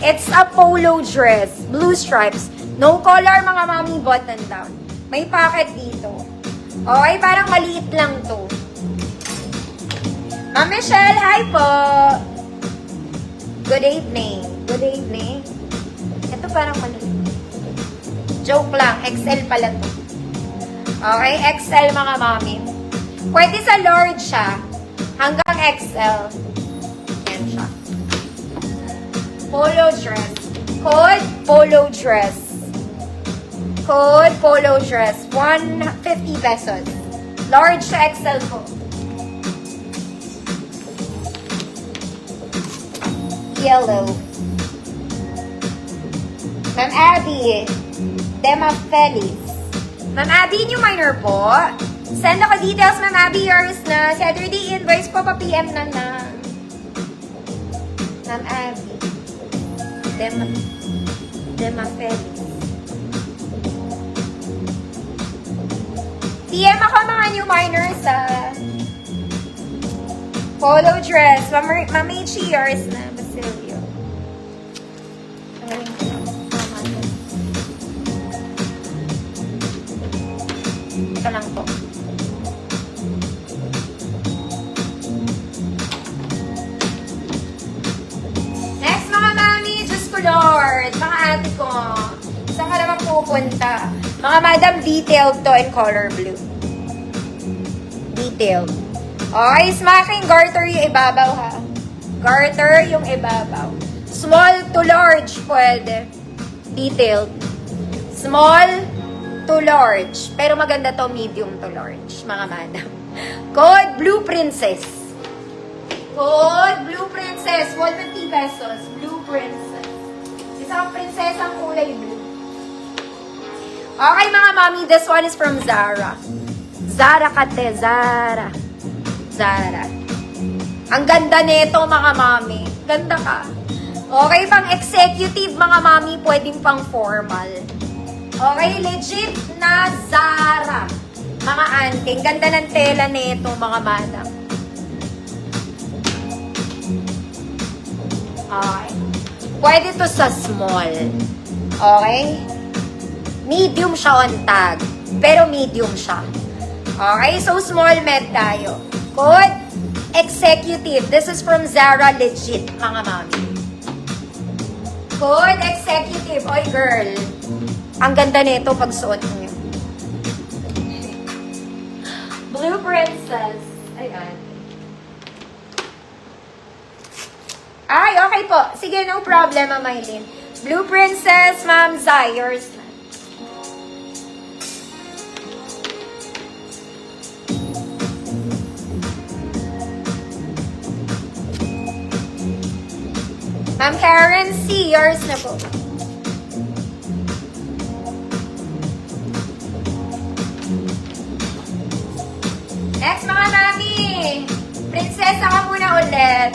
It's a polo dress. Blue stripes. No collar, mga mami, button down. May pocket dito. Okay, parang maliit lang to. Ma'am Michelle, hi po! Good evening. Good evening. Ito parang maliit. Joke lang. XL pala to. Okay, XL mga mami. Pwede sa large siya. Hanggang XL. Yan siya. Polo dress. Code polo dress. Code polo dress. 150 pesos. Large to XL po. Yellow. Ma'am Abby. Dema Feliz. Ma'am Abby, new minor po. Send ako details, Ma'am Abby. Yours na. Saturday invoice po, pa-PM na na. Ma'am Abby. Dema Feliz. PM ako mga new minors sa polo dress. Ma'am H, yours na. Basilio. Ito lang po. Next, mga mami, Diyos ko Lord, mga ate ko, saan ka naman pupunta? Mga madam, detailed to in color blue. Detailed. Okay, smacking garter yung ibabaw ha. Garter yung ibabaw. Small to large, pwede. Detailed. Small to large. Pero maganda to, medium to large, mga madam. Code Blue Princess. Code Blue Princess. 150 pesos. Blue Princess. Isang prinsesang kulay blue. Okay, mga mami, this one is from Zara. Zara kate, Zara. Zara. Ang ganda nito, mga mami. Ganda ka. Okay, pang executive, mga mami, pwedeng pang formal. Okay, legit na Zara. Mga auntie, ganda ng tela nito, mga madam. Okay. Pwede to sa small. Okay? Medium siya on tag. Pero medium siya. Okay, so small med tayo. Code executive. This is from Zara legit, mga mami. Code executive. Oy, girl. Ang ganda nito pag suot niyo. Blue Princess. Ayan. Ay, okay po. Sige, no problem, Maylin. Blue Princess, Ma'am Zai. Yours na. Ma'am Karen C. Yours na po. Next, mga mami. Prinsesa ka muna ulit.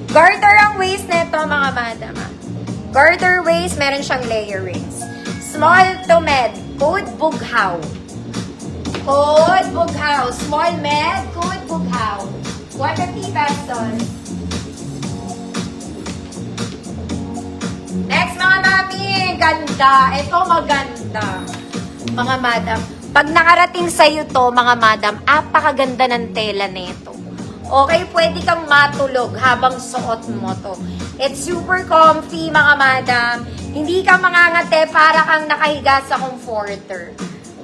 Garter ang waist nito, mga madam. Garter waist, meron siyang layerings. Small to med. Code Bughaw. Code Bughaw. Small med. Code Bughaw. 150 pesos. Next, mga mami. Ganda. Ito maganda. Mga madam. Pag nakarating sa'yo to, mga madam, apakaganda ng tela nito. Okay, pwede kang matulog habang suot mo to. It's super comfy, mga madam. Hindi ka mangangate para kang nakahiga sa comforter.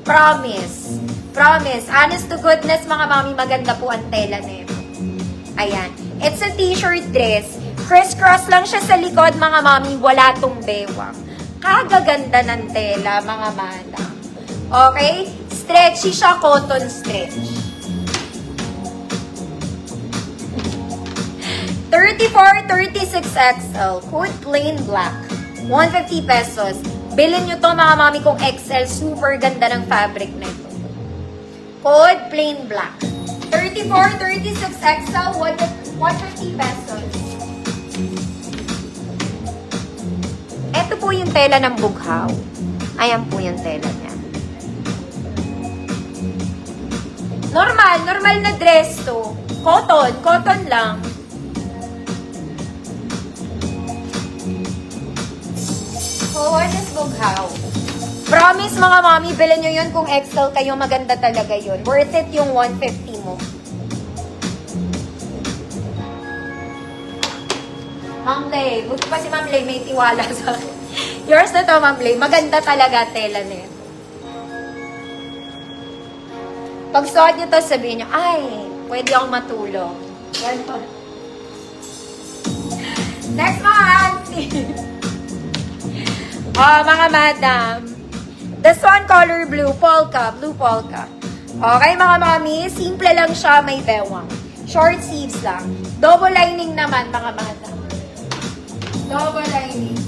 Promise. Promise. Honest to goodness, mga mami, maganda po ang tela nito. Ayan. It's a t-shirt dress. Criss-cross lang siya sa likod, mga mami. Wala tong bewang. Kagaganda ng tela, mga madam. Okay? Stretchy siya, cotton stretch. 34, 36 XL. Code plain black. 150 pesos. Bilhin nyo to, mga mami, kung XL. Super ganda ng fabric na ito. Code plain black. 34, 36 XL. 150 pesos. Ito po yung tela ng Bughaw. Ayan po yung tela niya. Normal na dress to. Cotton lang. bughaw. Promise mga mami, bilhin nyo yun kung XL kayo, maganda talaga yun. Worth it yung 150 mo. Ma'am Lay, buti pa si Ma'am Lay may tiwala sa akin. Yours na to, Ma'am Lay. Maganda talaga tela na yun. Pag suot nyo to, sabihin nyo, ay, pwede akong matulog. Ganito. Next mga auntie. Mga madam. This one, color blue, polka, blue polka. Okay, mga mami, simple lang siya, may bewang. Short sleeves lang. Double lining naman, mga madam. Double lining.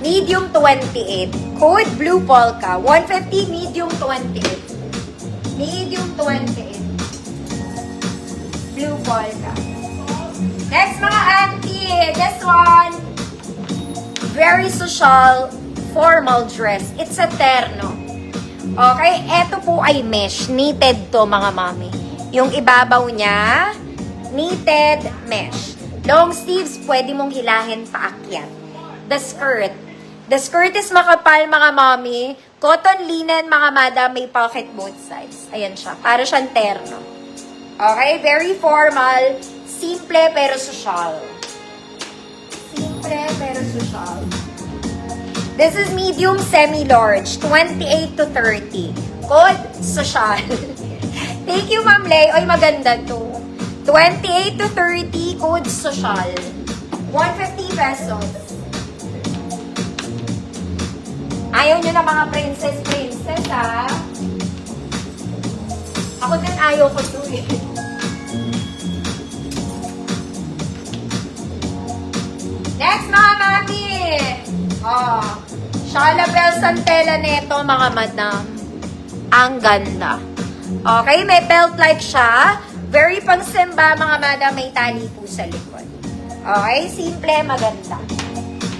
Medium 28. Code blue polka. 150, medium 28. Medium 28. Blue polka. Next, mga auntie. This one, very social, formal dress. It's a terno. Okay? Ito po ay mesh. Knitted to, mga mami. Yung ibabaw niya, knitted mesh. Long sleeves, pwede mong hilahin paakyat. The skirt. The skirt is makapal, mga mami. Cotton linen, mga madam, may pocket both sides. Ayan siya. Para siyang terno. Okay? Very formal. Simple pero social. Simple pero social. This is medium semi-large. 28 to 30. Code social. Thank you, Ma'am Lay. Oy, maganda to. 28 to 30. Code social. 150 pesos. Ayaw nyo na mga princess, ha? Ako din ayaw ko to eh. Next, mga mami! Shala bells ang tela nito, mga madam. Ang ganda. Okay, may belt like siya. Very pang-simba, mga madam. May tali po sa likod. Okay, simple, maganda.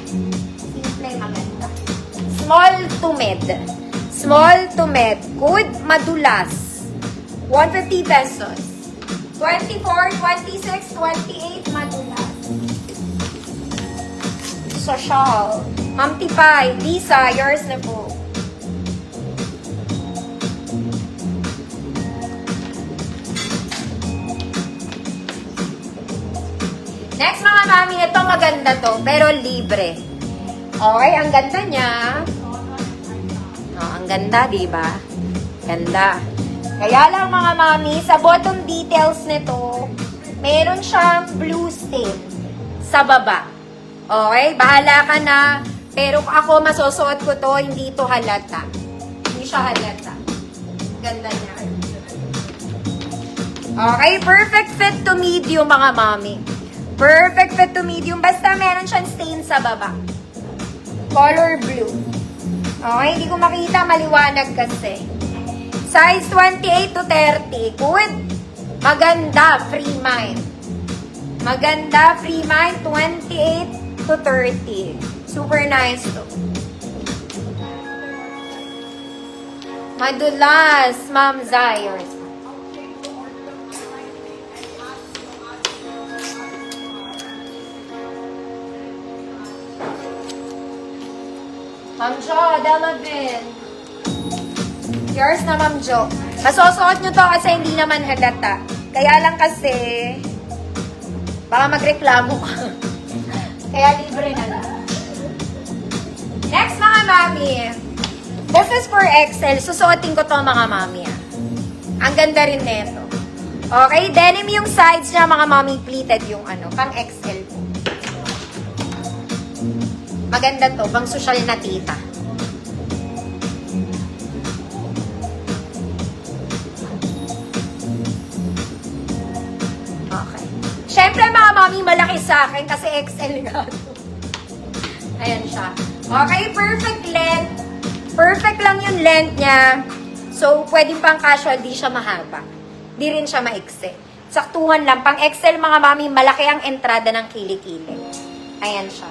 Simple, maganda. Small to mid. Small to mid. Good, madulas. 150 pesos. 24, 26, 28, madulas. Social. Ma'am Tipay, Lisa, yours na po. Next, mga mami, ito maganda to, pero libre. Okay, ang ganda niya. Ang ganda, diba? Ganda. Kaya lang, mga mami, sa bottom details nito, meron siyang blue stain sa baba. Okay, bahala ka na. Pero ako, masusuot ko to, hindi to halata. Hindi siya halata. Ganda niya. Okay, perfect fit to medium, mga mami. Perfect fit to medium. Basta meron siyang stain sa baba. Color blue. Okay, hindi ko makita. Maliwanag kasi. Size 28 to 30. Good. Maganda. Free mind. Maganda. Free mind. 28 to 30. Super nice to. Madulas, Ma'am Zayers. Ma'am Jo, Delavin. Yours na, Ma'am Jo. Masusuot nyo to kasi hindi naman halata. Kaya lang kasi, baka magreklamo ka. Kaya libre na lang. Next, mga mami. This is for XL. Susuotin ko to, mga mami. Ang ganda rin nito. Okay, denim yung sides niya, mga mami. Pleated yung pang XL po. Maganda to, pang social na tita. Okay. Siyempre, mga mami, malaki sa akin kasi XL nga to. Ayan siya. Okay, perfect length. Perfect lang yung length niya. So, pwedeng pang casual, di siya mahaba. Di rin siya maikse. Saktuhan lang. Pang XL, mga mami, malaki ang entrada ng kilikili. Ayan siya.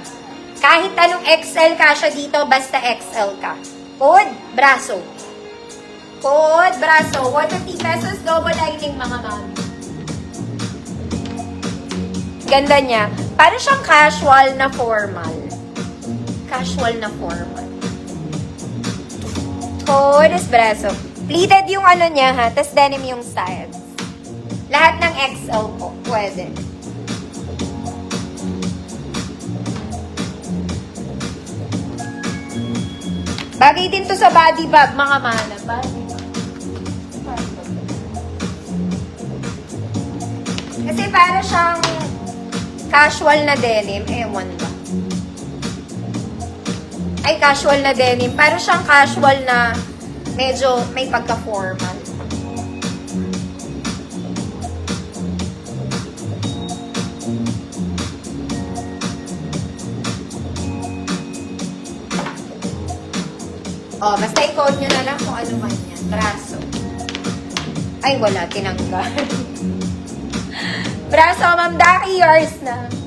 Kahit anong XL ka siya dito, basta XL ka. Code, braso. Code, braso. 150 pesos, double lining, mga mami. Ganda niya. Para siyang casual na formal. casual na formal. Hodes braso. Pleated yung ano niya ha, tas denim yung sides. Lahat ng XL po, pwede. Bagay din to sa body bag, mga mana. Body bag. Kasi para siyang casual na denim. Ewan ba? Ay, casual na denim. Para siyang casual na medyo may pagka-formal. Oh, basta i-code nyo na lang kung ano man yan. Braso. Ay, wala. Tinanggal. Braso, Ma'am Daki, yours na.